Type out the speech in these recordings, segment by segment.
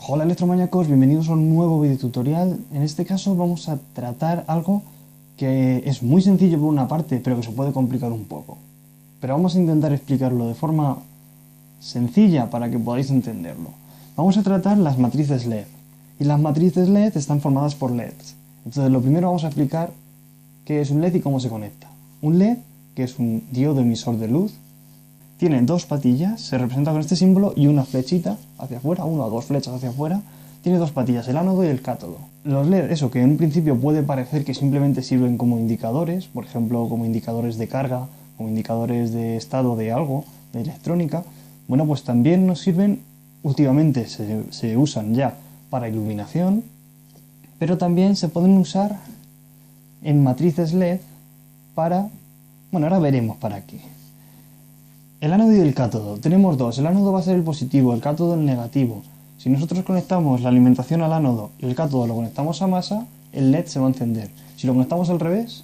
Hola electromaníacos, bienvenidos a un nuevo video tutorial. En este caso vamos a tratar algo que es muy sencillo por una parte, pero que se puede complicar un poco. Pero vamos a intentar explicarlo de forma sencilla para que podáis entenderlo. Vamos a tratar las matrices LED. Y las matrices LED están formadas por LEDs. Entonces lo primero vamos a explicar qué es un LED y cómo se conecta. Un LED, que es un diodo emisor de luz, tiene dos patillas, se representa con este símbolo, y una flechita hacia afuera, una o dos flechas hacia afuera. Tiene dos patillas, el ánodo y el cátodo. Los LED, eso que en un principio puede parecer que simplemente sirven como indicadores, por ejemplo, como indicadores de carga, como indicadores de estado de algo, de electrónica, bueno, pues también nos sirven, últimamente se usan ya para iluminación, pero también se pueden usar en matrices LED para, bueno, ahora veremos para qué. El ánodo y el cátodo. Tenemos dos. El ánodo va a ser el positivo, el cátodo el negativo. Si nosotros conectamos la alimentación al ánodo y el cátodo lo conectamos a masa, el LED se va a encender. Si lo conectamos al revés,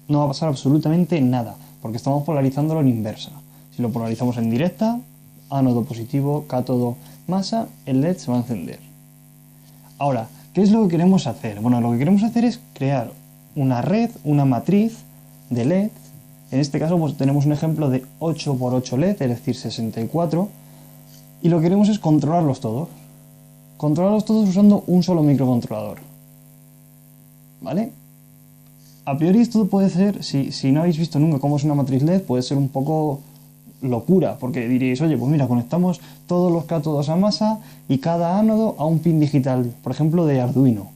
no va a pasar absolutamente nada, porque estamos polarizándolo en inversa. Si lo polarizamos en directa, ánodo positivo, cátodo masa, el LED se va a encender. Ahora, ¿qué es lo que queremos hacer? Bueno, lo que queremos hacer es crear una red, una matriz de LED. En este caso pues, tenemos un ejemplo de 8x8 LED, es decir, 64, y lo que queremos es controlarlos todos. Controlarlos todos usando un solo microcontrolador. ¿Vale? A priori esto puede ser, si no habéis visto nunca cómo es una matriz LED, puede ser un poco locura, porque diréis, oye, pues mira, conectamos todos los cátodos a masa y cada ánodo a un pin digital, por ejemplo, de Arduino.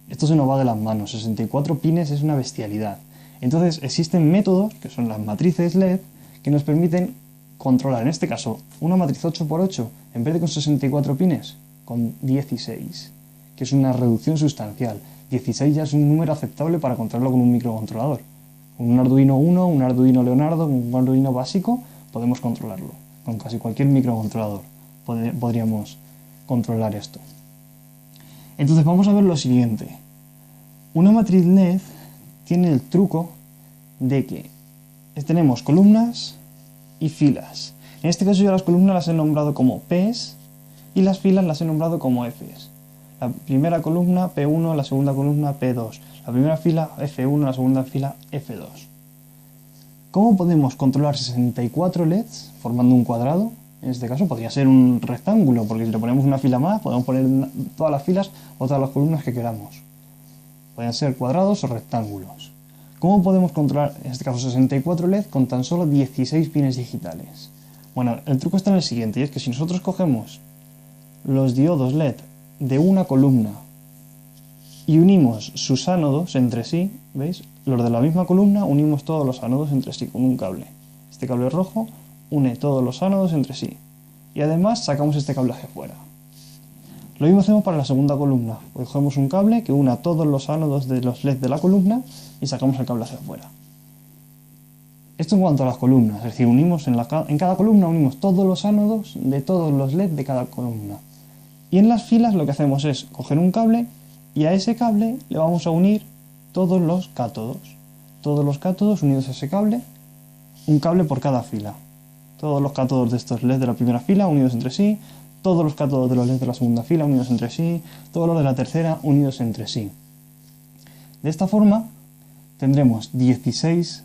Esto se nos va de las manos, 64 pines es una bestialidad. Entonces existen métodos, que son las matrices LED, que nos permiten controlar, en este caso, una matriz 8x8, en vez de con 64 pines, con 16, que es una reducción sustancial. 16 ya es un número aceptable para controlarlo con un microcontrolador. Con un Arduino Uno, un Arduino Leonardo, un Arduino básico, podemos controlarlo. Con casi cualquier microcontrolador podríamos controlar esto. Entonces vamos a ver lo siguiente. Una matriz LED tiene el truco de que tenemos columnas y filas. En este caso yo las columnas las he nombrado como P's y las filas las he nombrado como F's. La primera columna P1, la segunda columna P2, la primera fila F1, la segunda fila F2. ¿Cómo podemos controlar 64 LEDs formando un cuadrado? En este caso podría ser un rectángulo, porque si le ponemos una fila más podemos poner todas las filas o todas las columnas que queramos. Pueden ser cuadrados o rectángulos. ¿Cómo podemos controlar, en este caso 64 LED, con tan solo 16 pines digitales? Bueno, el truco está en el siguiente, y es que si nosotros cogemos los diodos LED de una columna y unimos sus ánodos entre sí, ¿veis? Los de la misma columna unimos todos los ánodos entre sí con un cable. Este cable rojo une todos los ánodos entre sí. Y además sacamos este cable hacia afuera. Lo mismo hacemos para la segunda columna. Cogemos un cable que una todos los ánodos de los LED de la columna y sacamos el cable hacia afuera. Esto en cuanto a las columnas, es decir, unimos en cada columna unimos todos los ánodos de todos los LED de cada columna. Y en las filas lo que hacemos es coger un cable y a ese cable le vamos a unir todos los cátodos. Todos los cátodos unidos a ese cable, un cable por cada fila. Todos los cátodos de estos LED de la primera fila unidos entre sí, todos los cátodos de los LED de la segunda fila unidos entre sí, todos los de la tercera unidos entre sí. De esta forma tendremos 16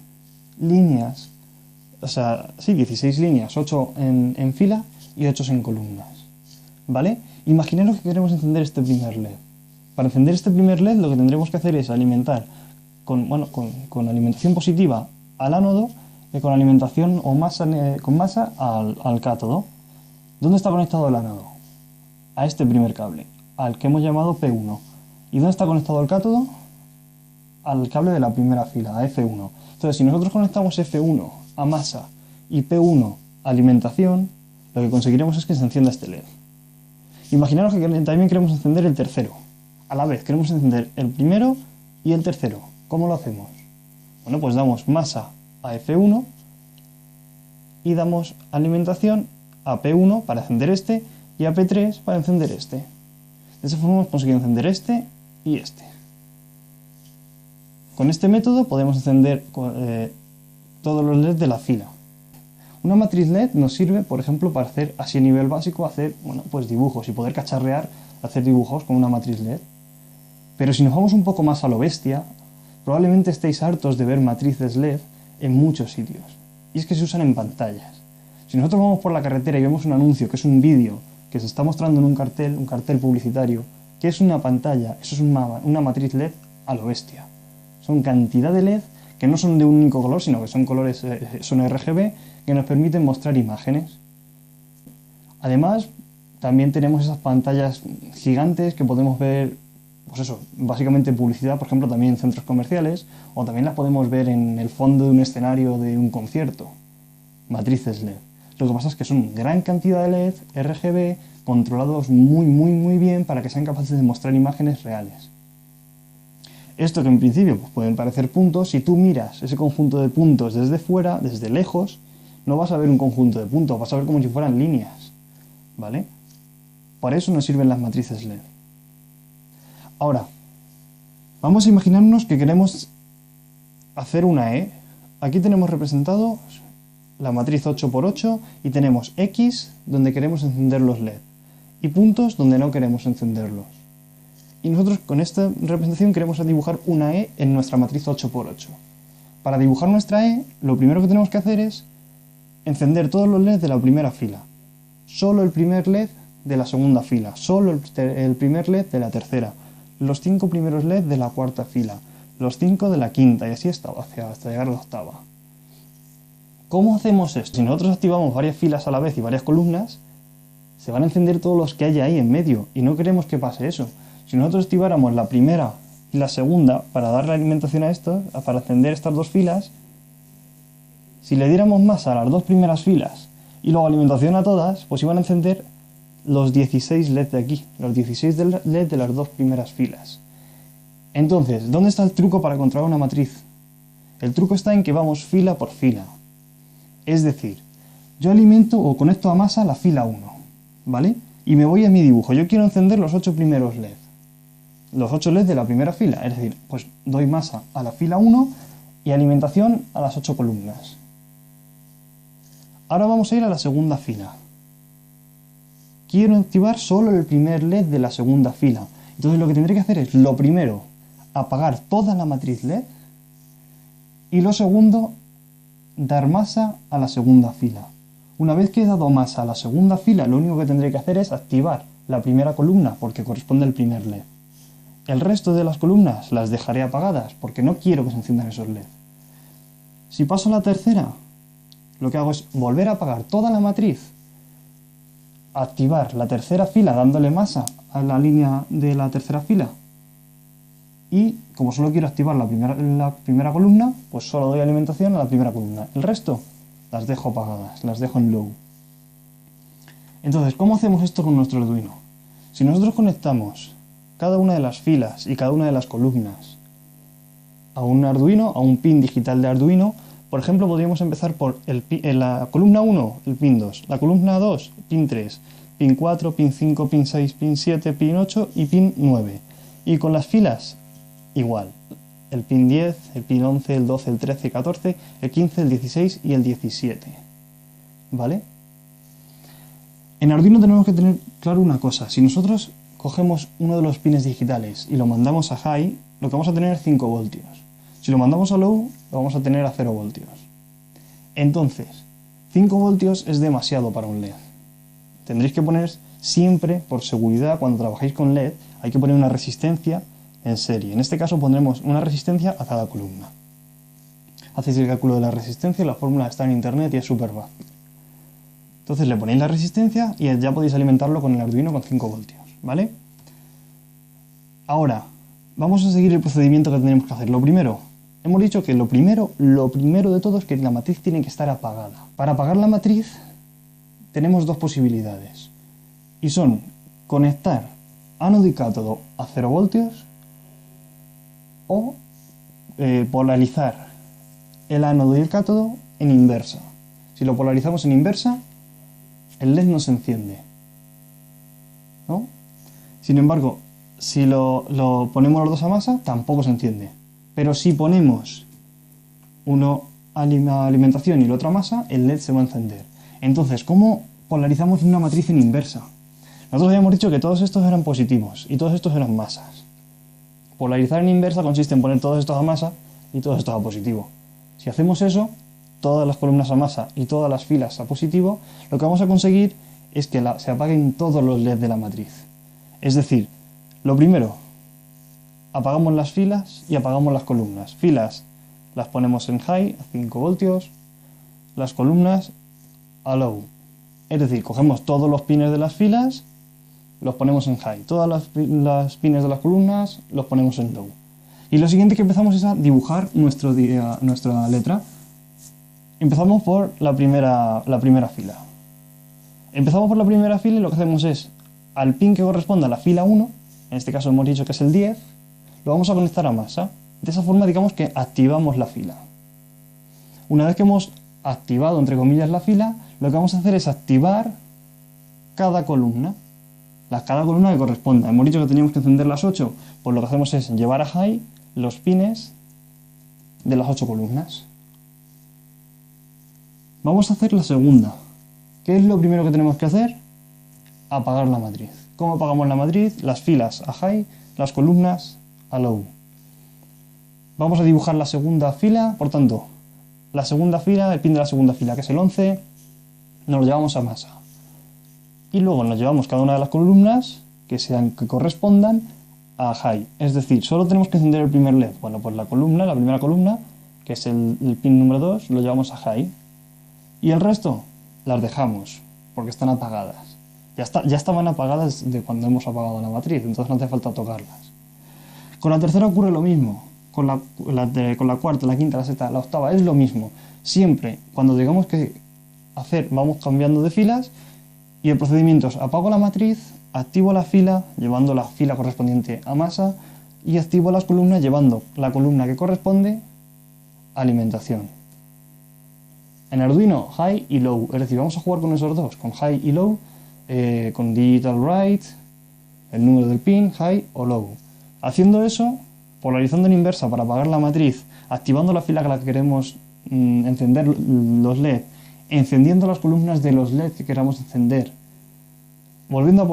líneas, 16 líneas, 8 en fila y 8 en columnas. ¿Vale? Imaginaros que queremos encender este primer LED. Para encender este primer LED lo que tendremos que hacer es alimentar con alimentación positiva al ánodo y con alimentación o con masa al cátodo. ¿Dónde está conectado el ánodo? A este primer cable, al que hemos llamado P1. ¿Y dónde está conectado el cátodo? Al cable de la primera fila, a F1. Entonces, si nosotros conectamos F1 a masa y P1 a alimentación, lo que conseguiremos es que se encienda este LED. Imaginaros que también queremos encender el tercero. A la vez, queremos encender el primero y el tercero. ¿Cómo lo hacemos? Bueno, pues damos masa a F1 y damos alimentación a P1 para encender este y a P3 para encender este. De esa forma hemos conseguido encender este y este. Con este método podemos encender todos los LEDs de la fila. Una matriz LED nos sirve, por ejemplo, para hacer, así a nivel básico, hacer, bueno, pues dibujos y poder cacharrear, hacer dibujos con una matriz LED. Pero si nos vamos un poco más a lo bestia, probablemente estéis hartos de ver matrices LED en muchos sitios. Y es que se usan en pantallas. Si nosotros vamos por la carretera y vemos un anuncio, que es un vídeo, que se está mostrando en un cartel publicitario, que es una pantalla, eso es una matriz LED a lo bestia. Son cantidad de LED que no son de un único color, sino que son colores, son RGB, que nos permiten mostrar imágenes. Además, también tenemos esas pantallas gigantes que podemos ver, pues eso, básicamente publicidad, por ejemplo, también en centros comerciales, o también las podemos ver en el fondo de un escenario de un concierto. Matrices LED. Lo que pasa es que son gran cantidad de LED, RGB, controlados muy bien para que sean capaces de mostrar imágenes reales. Esto que en principio pues, pueden parecer puntos, si tú miras ese conjunto de puntos desde fuera, desde lejos, no vas a ver un conjunto de puntos, vas a ver como si fueran líneas, ¿vale? Por eso nos sirven las matrices LED. Ahora, vamos a imaginarnos que queremos hacer una E. Aquí tenemos representado la matriz 8×8 y tenemos X donde queremos encender los LED y puntos donde no queremos encenderlos. Y nosotros con esta representación queremos dibujar una E en nuestra matriz 8×8. Para dibujar nuestra E, lo primero que tenemos que hacer es encender todos los LEDs de la primera fila, solo el primer LED de la segunda fila, solo el primer LED de la tercera, los 5 primeros LED de la cuarta fila, los 5 de la quinta y así hasta llegar a la octava. ¿Cómo hacemos esto? Si nosotros activamos varias filas a la vez y varias columnas, se van a encender todos los que haya ahí en medio y no queremos que pase eso. Si nosotros activáramos la primera y la segunda para darle alimentación a esto, para encender estas dos filas, si le diéramos masa a las dos primeras filas y luego alimentación a todas, pues iban a encender los 16 LED de aquí, los 16 LED de las dos primeras filas. Entonces, ¿dónde está el truco para controlar una matriz? El truco está en que vamos fila por fila. Es decir, yo alimento o conecto a masa la fila 1, ¿vale? Y me voy a mi dibujo. Yo quiero encender los 8 primeros LED. Los 8 LED de la primera fila. Es decir, pues doy masa a la fila 1 y alimentación a las 8 columnas. Ahora vamos a ir a la segunda fila. Quiero activar solo el primer LED de la segunda fila. Entonces lo que tendré que hacer es, lo primero, apagar toda la matriz LED. Y lo segundo, dar masa a la segunda fila. Una vez que he dado masa a la segunda fila, lo único que tendré que hacer es activar la primera columna, porque corresponde al primer LED. El resto de las columnas las dejaré apagadas, porque no quiero que se enciendan esos LED. Si paso a la tercera, lo que hago es volver a apagar toda la matriz, activar la tercera fila dándole masa a la línea de la tercera fila, y como solo quiero activar la primera columna, pues solo doy alimentación a la primera columna. El resto las dejo apagadas, las dejo en low. Entonces, ¿cómo hacemos esto con nuestro Arduino? Si nosotros conectamos cada una de las filas y cada una de las columnas a un Arduino, a un pin digital de Arduino, por ejemplo, podríamos empezar por la columna 1, el pin 2, la columna 2, pin 3, pin 4, pin 5, pin 6, pin 7, pin 8 y pin 9. Y con las filas, igual. El pin 10, el pin 11, el 12, el 13, el 14, el 15, el 16 y el 17. ¿Vale? En Arduino tenemos que tener claro una cosa. Si nosotros cogemos uno de los pines digitales y lo mandamos a high, lo que vamos a tener es 5 voltios. Si lo mandamos a low, lo vamos a tener a 0 voltios. Entonces, 5 voltios es demasiado para un LED. Tendréis que poner siempre, por seguridad, cuando trabajéis con LED, hay que poner una resistencia en serie. En este caso pondremos una resistencia a cada columna. Hacéis el cálculo de la resistencia, la fórmula está en internet y es súper fácil. Entonces le ponéis la resistencia y ya podéis alimentarlo con el Arduino con 5 voltios, ¿vale? Ahora, vamos a seguir el procedimiento que tenemos que hacer. Lo primero, hemos dicho que lo primero de todo es que la matriz tiene que estar apagada. Para apagar la matriz tenemos dos posibilidades y son conectar ánodo y cátodo a 0 voltios o polarizar el ánodo y el cátodo en inversa. Si lo polarizamos en inversa, el LED no se enciende, ¿no? Sin embargo, si lo ponemos los dos a masa, tampoco se enciende. Pero si ponemos uno alimentación y la otra masa, el LED se va a encender. Entonces, ¿cómo polarizamos una matriz en inversa? Nosotros habíamos dicho que todos estos eran positivos y todos estos eran masas. Polarizar en inversa consiste en poner todos estos a masa y todos estos a positivo. Si hacemos eso, todas las columnas a masa y todas las filas a positivo, lo que vamos a conseguir es que se apaguen todos los LEDs de la matriz. Es decir, lo primero, apagamos las filas y apagamos las columnas. Filas las ponemos en high, a 5 voltios, las columnas a low. Es decir, cogemos todos los pines de las filas, los ponemos en high. Todas las pines de las columnas los ponemos en low. Y lo siguiente que empezamos es a dibujar nuestra letra. Empezamos por la primera fila. Empezamos por la primera fila y lo que hacemos es, al pin que corresponde a la fila 1, en este caso hemos dicho que es el 10, lo vamos a conectar a masa. De esa forma, digamos que activamos la fila. Una vez que hemos activado, entre comillas, la fila, lo que vamos a hacer es activar cada columna. Cada columna que corresponda. Hemos dicho que teníamos que encender las 8, pues lo que hacemos es llevar a high los pines de las 8 columnas. Vamos a hacer la segunda. ¿Qué es lo primero que tenemos que hacer? Apagar la matriz. ¿Cómo apagamos la matriz? Las filas a high, las columnas a low. Vamos a dibujar la segunda fila, por tanto, la segunda fila, el pin de la segunda fila, que es el 11, nos lo llevamos a masa. Y luego nos llevamos cada una de las columnas que correspondan a high. Es decir, solo tenemos que encender el primer LED. Bueno, pues la primera columna, que es el pin número 2, lo llevamos a high. Y el resto las dejamos, porque están apagadas. Ya estaban apagadas de cuando hemos apagado la matriz, entonces no hace falta tocarlas. Con la tercera ocurre lo mismo. Con la cuarta, la quinta, la sexta, la octava, es lo mismo. Siempre, cuando digamos que hacer, vamos cambiando de filas, y el procedimiento es apago la matriz, activo la fila, llevando la fila correspondiente a masa, y activo las columnas, llevando la columna que corresponde a alimentación. En Arduino, high y low, es decir, vamos a jugar con esos dos, con high y low, con digital write, el número del pin, high o low. Haciendo eso, polarizando en inversa para apagar la matriz, activando la fila que la que queremos encender los LED, encendiendo las columnas de los LED que queramos encender, volviendo a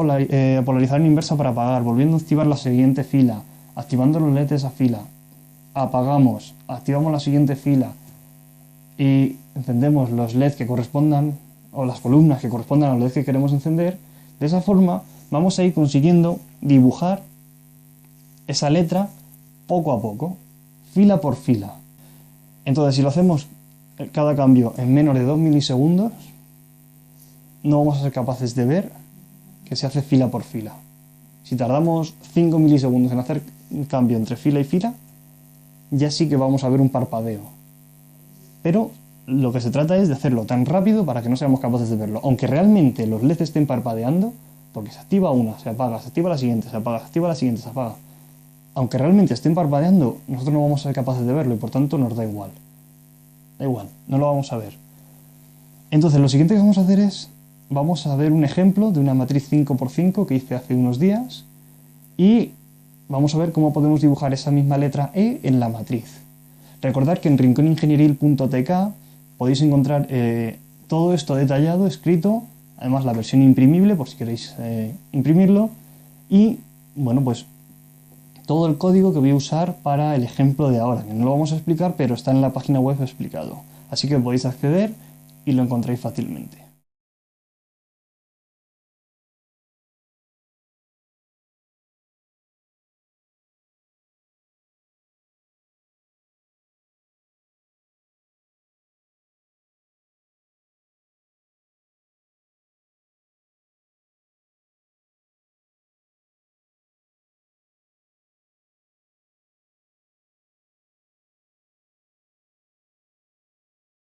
polarizar en inversa para apagar, volviendo a activar la siguiente fila, activando los LED de esa fila, apagamos, activamos la siguiente fila y encendemos los LED que correspondan, o las columnas que correspondan a los LED que queremos encender. De esa forma vamos a ir consiguiendo dibujar esa letra poco a poco, fila por fila. Entonces, si lo hacemos cada cambio en menos de 2 milisegundos, no vamos a ser capaces de ver que se hace fila por fila. Si tardamos 5 milisegundos en hacer un cambio entre fila y fila, ya sí que vamos a ver un parpadeo. Pero lo que se trata es de hacerlo tan rápido para que no seamos capaces de verlo. Aunque realmente los LEDs estén parpadeando, porque se activa una, se apaga, se activa la siguiente, se apaga, se activa la siguiente, se apaga. Aunque realmente estén parpadeando, nosotros no vamos a ser capaces de verlo y por tanto nos da igual. Da igual, no lo vamos a ver. Entonces lo siguiente que vamos a hacer es, vamos a ver un ejemplo de una matriz 5x5 que hice hace unos días y vamos a ver cómo podemos dibujar esa misma letra E en la matriz. Recordad que en rinconingenieril.tk podéis encontrar todo esto detallado, escrito, además la versión imprimible por si queréis imprimirlo y, bueno, pues todo el código que voy a usar para el ejemplo de ahora, que no lo vamos a explicar, pero está en la página web explicado. Así que podéis acceder y lo encontráis fácilmente.